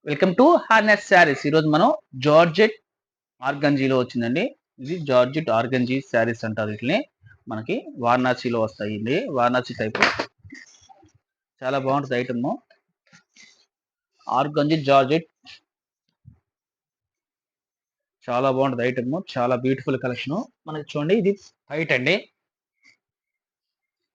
Welcome to harness saris. ఈరోజు మనం georgette ఆర్గంజీలో వచ్చిందండి. ఇది జార్జెట్ ఆర్గంజీ శారీస్ అంటారు వీటిని. మనకి వారణాసిలో వస్తాయండి. వారణాసి టైప్ చాలా బాగుంటుంది ఐటమ్. ఆర్గంజీ జార్జెట్ చాలా బాగుంటుంది ఐటమ్. చాలా బ్యూటిఫుల్ కలెక్షన్. మనకి చూడండి, ఇది వైట్ అండి.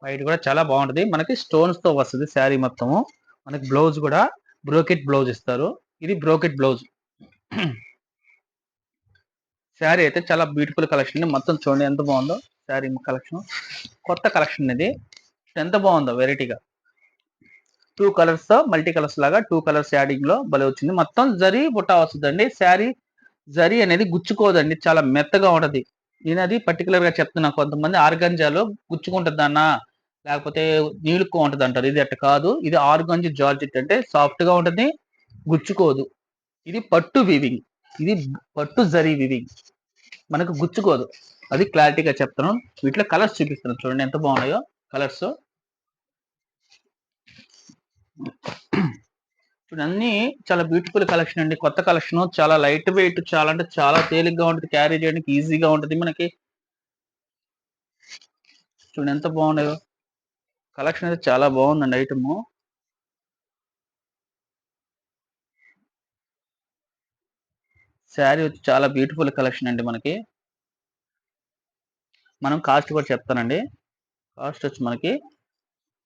వైట్ కూడా చాలా బాగుంటుంది. మనకి స్టోన్స్ తో వస్తుంది శారీ మొత్తము. మనకి బ్లౌజ్ కూడా బ్రోకెట్ బ్లౌజ్ ఇస్తారు. ఇది బ్రోకెట్ బ్లౌజ్. శారీ అయితే చాలా బ్యూటిఫుల్ కలెక్షన్. మొత్తం చూడండి ఎంత బాగుందో శారీ కలెక్షన్. కొత్త కలెక్షన్ ఇది. ఎంత బాగుందో వెరైటీగా. 2 కలర్స్ తో మల్టీ కలర్స్ లాగా 2 కలర్స్ యాడింగ్ లో భలే వచ్చింది. మొత్తం జరీ బుట్ట వస్తుందండి. శారీ జరీ అనేది గుచ్చుకోదండి. చాలా మెత్తగా ఉంటది. నేను అది పర్టికులర్ గా చెప్తున్నా. కొంతమంది ఆర్గంజాలో గుచ్చుకుంటుంది అన్న, లేకపోతే నీళ్ళుకో ఉంటది అంటారు. ఇది అట్ట కాదు. ఇది ఆర్గంజీ జార్జెట్ అంటే సాఫ్ట్ గా ఉంటది, గుచ్చుకోదు. ఇది పట్టు వివింగ్. ఇది పట్టు జరీ వివింగ్. మనకు గుచ్చుకోదు. అది క్లారిటీగా చెప్తాను. వీటిలో కలర్స్ చూపిస్తాను చూడండి ఎంత బాగున్నాయో కలర్స్. చూడండి అన్ని చాలా బ్యూటిఫుల్ కలెక్షన్ అండి. కొత్త కలెక్షన్. చాలా లైట్ వెయిట్, చాలా అంటే చాలా తేలిగ్గా ఉంటుంది. క్యారీ చేయడానికి ఈజీగా ఉంటుంది మనకి. చూడండి ఎంత బాగున్నాయో కలెక్షన్. అయితే చాలా బాగుందండి ఐటమ్. శారీ వచ్చి చాలా బ్యూటిఫుల్ కలెక్షన్ అండి మనకి. మనం కాస్ట్ కూడా చెప్తానండి. కాస్ట్ వచ్చి మనకి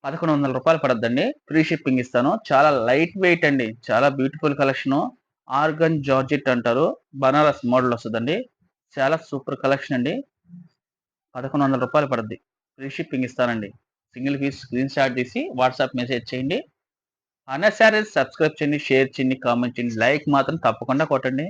1100 రూపాయలు పడద్దండి. ఫ్రీ షిప్పింగ్ ఇస్తాను. చాలా లైట్ వెయిట్ అండి. చాలా బ్యూటిఫుల్ కలెక్షన్. ఆర్గన్ జార్జెట్ అంటారు. బనారస్ మోడల్ వస్తుందండి. చాలా సూపర్ కలెక్షన్ అండి. 1100 రూపాయలు పడుద్ది. ఫ్రీ షిప్పింగ్ ఇస్తానండి. సింగిల్ పీస్ స్క్రీన్ షాట్ తీసి వాట్సాప్ మెసేజ్ చేయండి. అన్న శారీస్ సబ్స్క్రైబ్ చేయండి, షేర్ చేయండి, కామెంట్ చేయండి. లైక్ మాత్రం తప్పకుండా కొట్టండి.